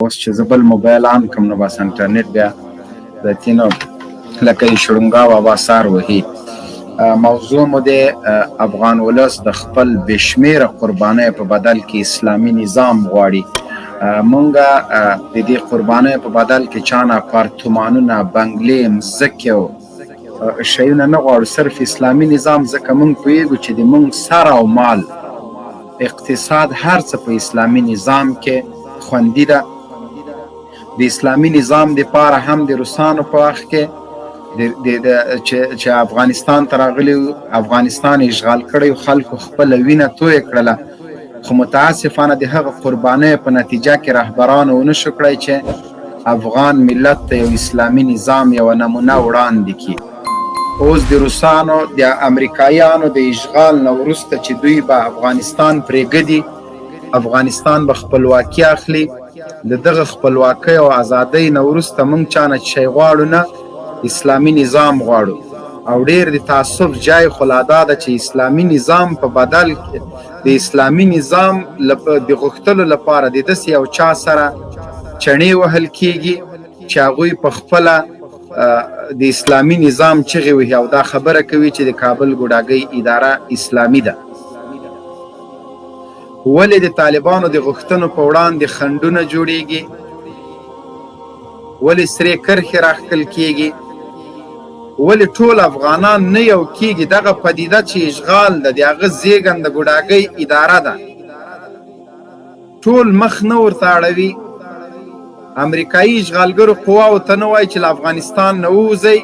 اوس چې زه بل موبایل آن کړم نو بس انټرنیټ بیا د تینو لکه یې شړونګا بابا سار وهي. موضوع مو د افغان ولس د خپل بېشمېره قربانیو په بدل کې اسلامي نظام غواړي. مونږه د دې قربانیو په بدل کې چانه اپارتمانونه، بنګلې، مځکې او شیونه نه غواړو، صرف اسلامي نظام. ځکه مونږ پوهېږو چې د مونږ سر او مال، اقتصاد، هر څه په اسلامي نظام کې خوندي ده. د اسلامي نظام دپاره هم د روسانو په وخت کې چې افغانستان ته راغلي، افغانستان اشغال کړی، خلکو خپله وینه تویه کړله، خو متاسفانه د هغه قربانیو په نتیجه کې رهبرانو ونه شو کړی چې افغان ملت ته یو اسلامي نظام یوه نمونه وړاندې کړي. اوس د روسانو د امریکایانو د اشغال نه وروسته چې دوی به افغانستان پرېږدي، افغانستان به خپلواکي اخلي. د دغه خپلواکۍ او ازادۍ نه وروسته موږ چانه شی غواړو نه، اسلامي نظام غواړو. او ډېر د تعصب جای خو لا دا ده چې اسلامي نظام په بدل کې د اسلامي نظام د غوښتلو لپاره د داسې یو چا سره چڼې وهل کېږي چې هغوی په خپله د اسلامي نظام چغې وهي او دا خبره کوي چې د کابل ګوډاګۍ اداره اسلامي ده. ولې د طالبانو د غوښتنو په وړاندې خنډونه جوړیږي؟ ولې سرې کرښې راښکل کیږي؟ ولې ټول افغانان نه یو کیږي؟ دغه پدیده چې اشغال ده، د هغه زیږنده ګوډاګۍ اداره ده، ټول مخ نه ورته اړوي. امریکایي اشغالګرو قواو ته نه وایي چې له افغانستان نه ووځئ،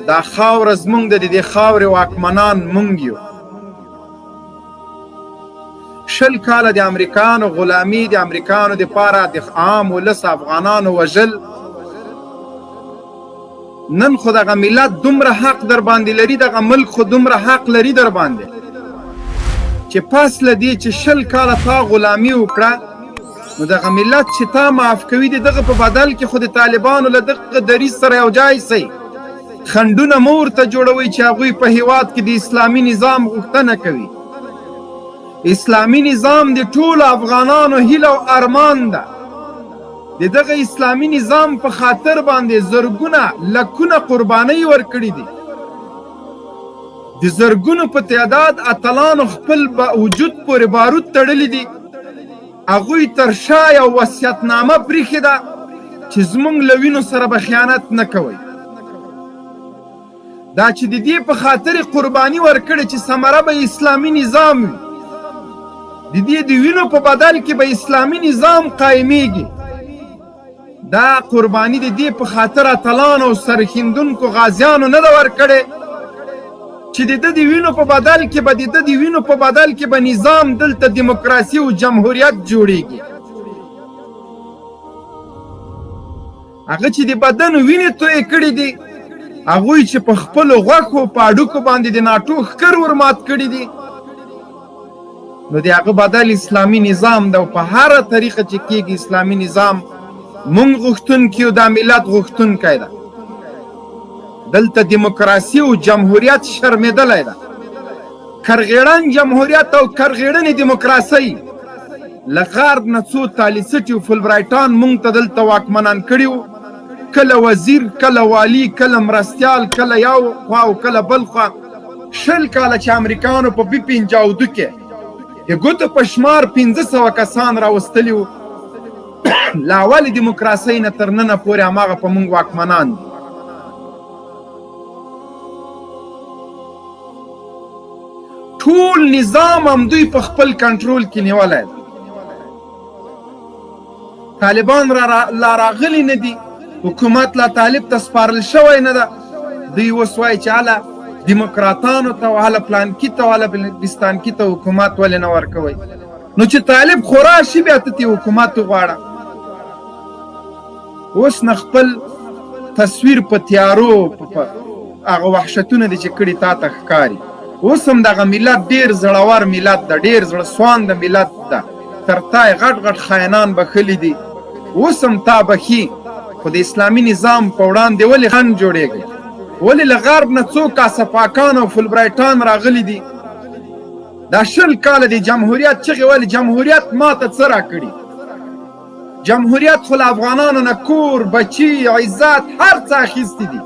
دا خاوره زموږ ده، د دې خاورې واکمنان موږ یو. 20 کاله د امریکایانو غلامي، د امریکایانو دپاره د عام ولس افغانانو وژل. نن خو دغه ملت دومره حق در باندې لري، دغه ملک خو دومره حق لري در باندې چې پس له دې چې 20 کاله تا غلامي وکړه، نو دغه ملت چې تا معاف کوي د دغه په بدل کې خو د طالبانو له دغه دریځ سره یو ځای سئ. خنډونه مه ورته جوړوئ چې هغوی په هېواد کې د اسلامي نظام غوښتنه کوي. اسلامي نظام د ټولو افغانانو هیله او ارمان ده. د دغه اسلامي نظام په خاطر باندې زرګونه لکونه قربانۍ ورکړي دي. د زرګونو په تعداد اتلانو خپل وجود پورې بارود تړلی دي. هغوی تر شا یو وصیتنامه پریښې ده چې زموږ له وینو سره به خیانت نه کوئ. دا چې د دې په خاطر قرباني ورکړي چې ثمره به اسلامي نظام وي، د دې د وینو په بدل کې به اسلامي نظام قایمیږي. دا قرباني د دې په خاطر اتلانو او سرښندونکو غازیانو نه ده ورکړې چې د ده د وینو په بدل کې به د ده د وینو په بدل کې به نظام دلته دیموکراسي او جمهوریت جوړیږي. هغه چې د بدن وینې تویې کړي دي، هغوی چې په خپلو غوښو په هډوکو باندې د ناټو ښکر ورمات کړي دي، نو د هغه بدل اسلامي نظام ده. او په هره طریقه چې کېږي اسلامي نظام مونږ غوښتونکي او دا ملت غوښتونکی ده. دلته دیموکراسي او جمهوریت شرمېدلی ده. کرغېړن جمهوریت او کرغېړنې دیموکراسۍ له غرب نه څو تالیسټي او فلبرایټان مونږ ته دلته واکمنان کړي وو، کله وزیر، کله والی، کله مرستیال، کله یو خوا او کله بل خوا. 20 کاله چې امریکایانو په B-52 کې د ګوتو په شمار 500 کسان راوستلي وو، له اولې دیموکراسۍ نه تر ننه پورې هماغه په موږ واکمنان دي. ټول نظام هم دوی په خپل کنټرول کې نیولی دی. طالبان لا راغلي نه دي، حکومت لا طالب ته سپارل شوی نه ده. دوی اوس وایي چې هله دیموکراتانو ته او هله پلانکي ته او هله بلستانکي ته حکومت ولې نه ورکوئ؟ نو چې طالب خو راشي بیا ته ترې حکومت وغواړه. اوس نه خپل تصویر په تیارو هغه وحشتونه دي چې کړي تا ته ښکاري. اوس هم دغه ملت ډېر زړور ملت ده، ډېر زړه سوانده ملت ده. تر تا یې غټ غټ خاینان بخلي دي، اوس هم تا بخي. خو د اسلامي نظام په وړاندې ولې خنډ جوړېږي؟ ولې له غرب نه څو کاسپاکان او فلبرایټان راغلي دي؟ دا 20 کاله د جمهوریت چغې ولې جمهوریت ما ته څه راکړي؟ جمهوریت خو له افغانانو نه کور بچي عزت هر څه اخیستي دي.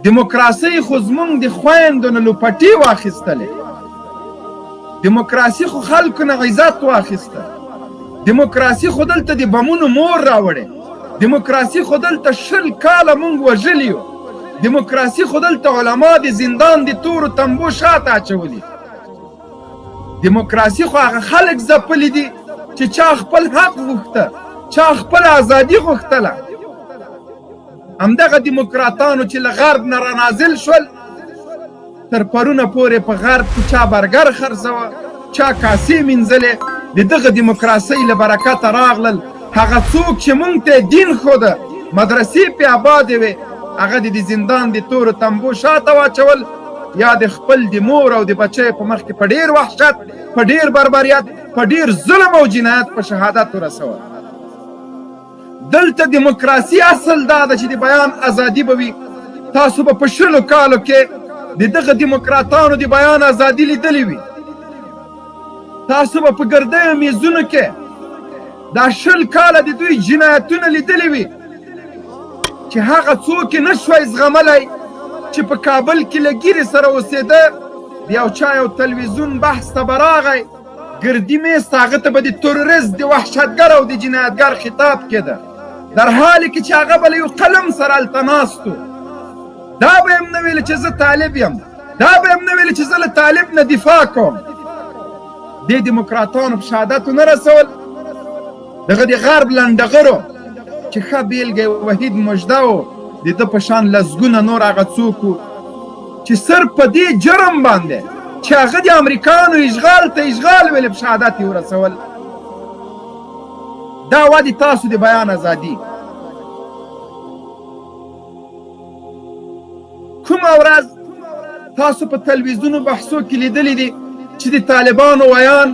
دیموکراسي خو زمونږ د خویندو نه لوپټې واخیستلې. دیموکراسي خو خلکو نه عزت واخیسته. دیموکراسي خو دلته د بمونو مور راوړې. دیموکراسي خو دلته 20 کاله مونږ وژلي یو. دیموکراسي خو دلته علما د زندان د تورو تنبو شاته اچولي. دیموکراسي خو هغه خلک ځپلي دي چې چا خپل حق غوښته، چا خپل ازادي غوښتله. همدغه دیموکراتانو چې له غرب نه رانازل شول، تر پرونه پورې په غرب کې چا برګر خرڅوه، چا کاسې مینځلې. د دغه دیموکراسۍ له برکته راغلل هغه څوک چې موږ ته دین ښوده، مدرسې پې آبادې وې، هغه د زندان د تورو تنبو شاته واچول، یا د خپل د مور او د بچیو په مخ کې په ډېر وحشت، په ډېر بربریت، په ډېر ظلم او جنایت په شهادت ورسول. دلته دیموکراسي اصل دا ده چې د بیان ازادي به وي. تاسو به په 20 کالو کې د دغه دیموکراتانو د بیان ازادي لیدلې وي. تاسو به په ګردیو میزونو کې دا 20 کاله د دوی جنایتونه لیدلې وي چې هغه څوک یې نشوی زغملی چې په کابل کې له ګیرې سره اوسېده، د یو چا یو تلویزیون بحث ته به راغی، ګردي میز ته هغه ته به د تروریست، د وحشتګر او د جنایتګر خطاب کېده، در حالې کې چې هغه به له یو قلم سره هلته ناست و. دا به یې هم نه ویل چې زه طالب یم، دا به یې هم نه ویل چې زه له طالب نه دفاع کوم. دې دیموکراتانو په شهادت ونه رسول. دغه د غرب لنډغرو چې ښه بېلګه وحید مژده و، د ده په شان لسګونه نور هغه څوک و چې صرف په دې جرم باندې چې هغه د امریکایانو اشغال ته اشغال ویلې په شهادت یې ورسول. دا ودې تاسو د بیان ازادي. کومه ورځ تاسو په تلویزیونو بحثو کې لیدلی دي چې د طالبانو ویان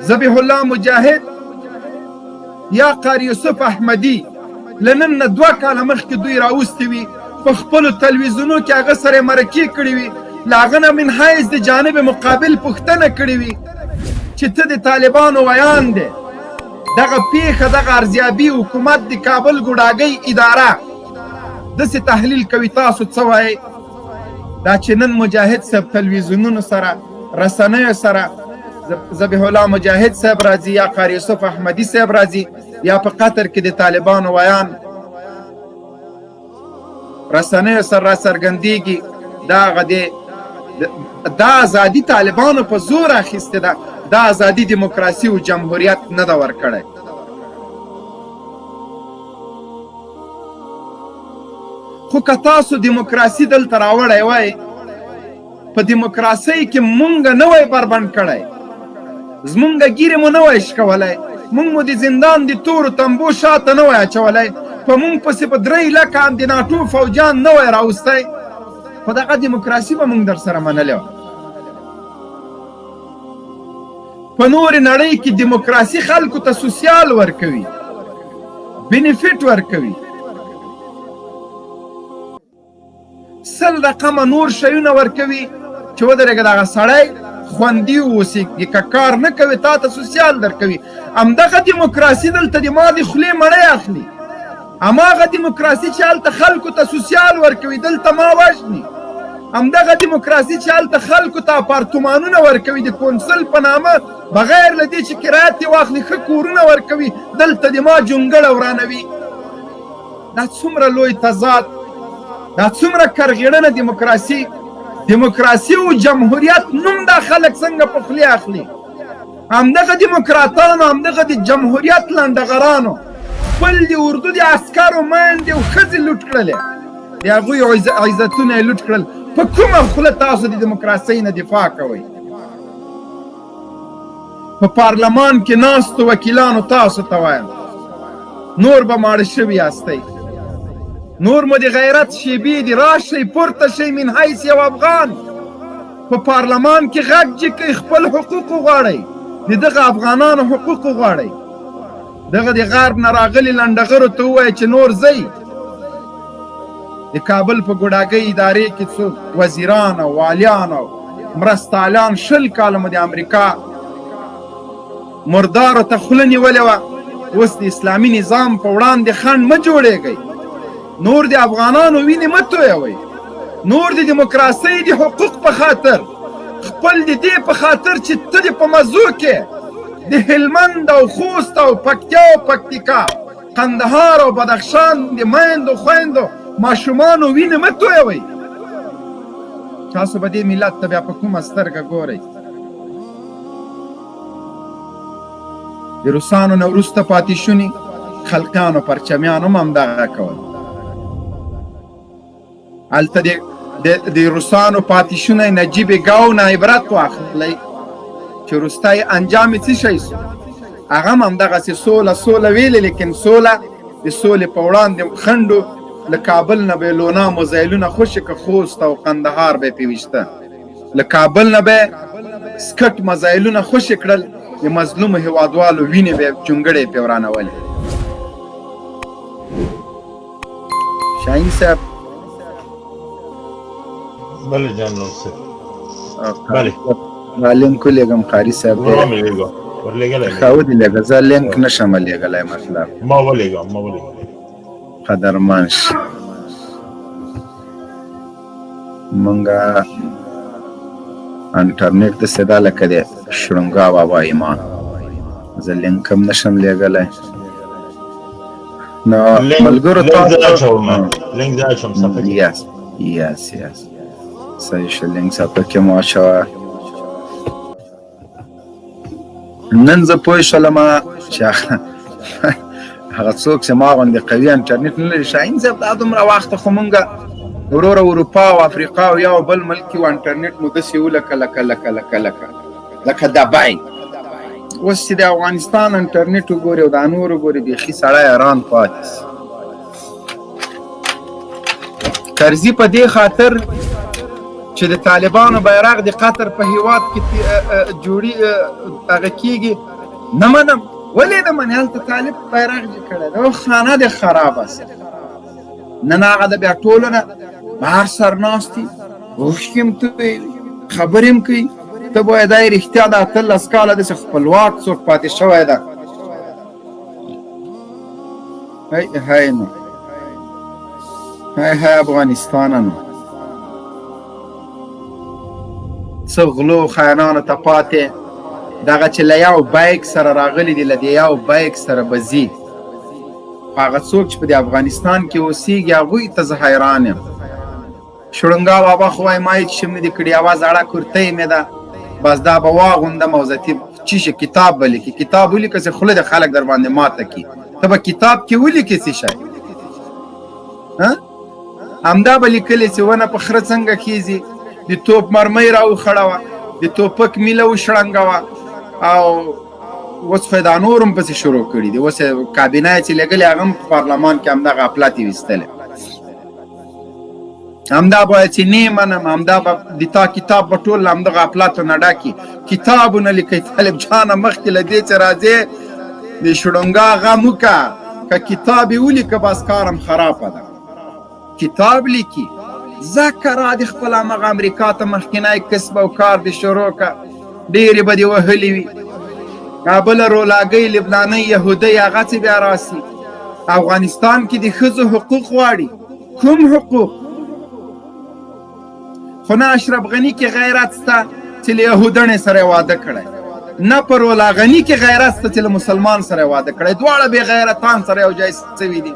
ذبیح الله مجاهد یا قاری یوسف احمدي له نن نه 2 کاله مخکې دوی راوستي وي، په خپلو تلویزیونو کې هغه سره مرکې کړي وي، له هغه نه من حیث د جانب مقابل پوښتنه کړې وي چې ته د طالبانو ویان دی. دغه پیښه، دغه ارزیابي حکومت د کابل ګوډاګۍ اداره داسې تحلیل کوي. تاسو څه وایئ؟ دا چې نن مجاهد صاحب تلویزیونونو سره، رسنیو سره ذبیح الله مجاهد صاحب راځي، یا قاری یوسف احمدي صاحب راځي، یا په قطر کې د طالبانو ویان رسنیو سره راڅرګندېږي، دا ازادي طالبانو په زور اخیستې ده. دا ازادي دیموکراسي او جمهوریت نه ده ورکړی. خو که تاسو دیموکراسي دلته راوړی وای، په دیموکراسۍ کې مونږ نه وای بربنډ کړی، زمونږ ګیرې مو نه وای شکولی، مونږ مو د زندان د تورو تنبو شاته نه وای اچولی، په مونږ پسې په 3 لکه د ناټو فوجان نه وای راوستی، خو دغه دیموکراسي به مونږ در سره منلې وه. په نورې نړۍ کې دیموکراسي خلکو ته سوسیال ورکوي، بینیفیټ ورکوي، 100 رقمه نور شیونه ورکوي چې ودرېږه دغه سړی خوندي واوسي، که کار نه کوي تا ته سوسیال درکوي. همدغه دیموکراسي دلته د ما د خولې مړی اخلي. هماغه دیموکراسي چې هلته خلکو ته سوسیال ورکوي دلته ما وژني. همدغه دیموکراسي چې هلته خلکو ته اپارتمانونه ورکوي د کونسل په نامه، بغیر له دې چې کرایه ترې واخلي، ښه کورونه ورکوي، دلته د ما جونګړه ورانوي. دا څومره لوی تضاد، دا څومره کرغېړنه دیموکراسي. دیموکراسي او جمهوریت نوم دا خلک څنګه په خولې اخلي. همدغه دیموکراتانو، همدغه د جمهوریت لنډغرانو خپل د اردو د عسکرو میندې او ښځې لوټ کړلې، د هغوی عزتونه یې لوټ کړل. په کومه خوله تاسو د دیموکراسۍ نه دفاع کوئ؟ په پارلمان کې ناستو وکیلانو تاسو ته وایم، نور به ماړه شوي یاستئ، نور مو د غیرت شیبې دي، راشئ پورته شئ من حیث یو افغان. په پارلمان کې غږ جګئ، خپل حقوق وغواړئ، د دغه افغانانو حقوق وغواړئ. دغه د غرب نه راغلي لنډغرو ته ووایئ چې نور ځئ. د کابل په ګوډاګۍ ادارې کې څوک وزیران او والیان او مرستالان 20 کاله مو د امریکا مردارو ته خوله نیولې وه، اوس د اسلامي نظام په وړاندې خنډ مه جوړېږئ، نور د افغانانو وینې مه تویوئ، نور د دیموکراسۍ د حقوق په خاطر، خپل د دې په خاطر چې ته د په مزو کې د هلمند او خوست او پکتیا او پکتیکا، قندهار او بدخشان د میندو خویندو ماشومانو وینې مه تویوئ. تاسو به دې ملت ته بیا په کومه سترګه ګورئ؟ د روسانو نه وروسته پاتې شوني خلقیانو پرچمیان هم همدغه کول. هلته د روسانو پاتې شونی نجیب ګاو نه عبرت واخلئ چې وروستی انجام یې څه شی سو. هغه هم همدغسې سوله ویلې، لیکن سوله د سولې په وړاندې خنډو له کابل نه به یې لونا مزایلونه خوشې که خوست او قندهار به یې پې ویشته، له کابل نه به یې سکټ مزایلونه خوشې کړل، د مظلومو هېوادوالو وینې به یې چونګړې پې ورانولې. شاهین صاحب. بله جنرال صاحب. بله لینک ولیږم قاري صاحب دی ښه ودې زه لینک نشم لیږلی، مطلب ما ولیږم قدرمن شي. مونږه انټرنیټ داسې ده لکه د شړنګا بابا ایمان، زه لینک هم نشم لیږلی. نو ملګرو یس صحیح شه، لینک صفحه کې مو اچوه. نن زه پوه شولم چې هغه څوک چې ما غوندې قوي انټرنیټ نه لري. شاهین صاحب دا دومره وخته خو مونږ وروره اروپا او افریقا او یا بل ملک کې و انټرنیټ مو داسې و لکه دبی. اوس چې د افغانستان انټرنیټ وګوري او دا نور وګوري بیخي سړی حیران پاتې سي. کرزي په دې خاطر چې د طالبانو بیرغ د قطر په هیواد کې جوړي هغه کېږي نه منم. ولې نه منې؟ هلته طالب بیرغ جوړ کړی دی، خانه دې خرابه سي. نن هغه د بیا ټولو نه بهر سرناستي اوښکې هم تویوي، خبرې هم کوي. ته به وایې دا یې رښتیا ده 18 کاله داسې خپلواک څوک پاتې شوی ده. هی نو هی افغانستانه څه غلو خاینانو ته پاتې، دغه چې له یو بایک سره راغلي دي له دې یو بایک سره به ځي. هغه څوک چې په دې افغانستان کې اوسېږي هغوی ته زه حیران یم. شړنګا بابا خو وایي ما هېڅ شی نه دي کړي، یوه زړه کورتۍ مې ده، بس دا به واغوندم او زه چې شي کتاب به لیکي. کتاب ولیکه چې خوله د خلک در باندې ماته کړي. ته به کتاب کې ولیکې څه شی؟ همدا به لیکلی چې ونه په خره څنګه خیږي، د توپ مرمۍ را وخړوه، د توپک میله وشړنګوه، او اوس خو یې دا نور هم پسې شروع کړي دي. اوس کابینه یې چې لګلې هغه هم په پارلمان کې همدغه اپلاتې ویستلې. همدا به وایي چې نه منم، همدا به د تا کتاب به ټول همدغه اپلاتو نه ډکي. کتابونه لیکئ طالب جانه، مخکې له دې چې راځې د شړنګا غم وکړه، که کتاب یې ولیکه بس کار هم خرابه ده. کتاب لیکي ځکه را دې خپل همغه امریکا ته مخکینی کسب او کار دې شروع کړه، ډېرې به دې وهلې وي. بله رولاګۍ لبنانۍ یهودۍ هغه څه بیا راسي. افغانستان کې د ښځو حقوق غواړي. کوم حقوق؟ خو نه اشرف غني کې غیرت شته چې له یهودنې سره یې واده کړی، نه په رولا غني کې غیرت شته چې له مسلمان سره یې واده کړی. دواړه بې غیرتان سره یو ځای سوي دي.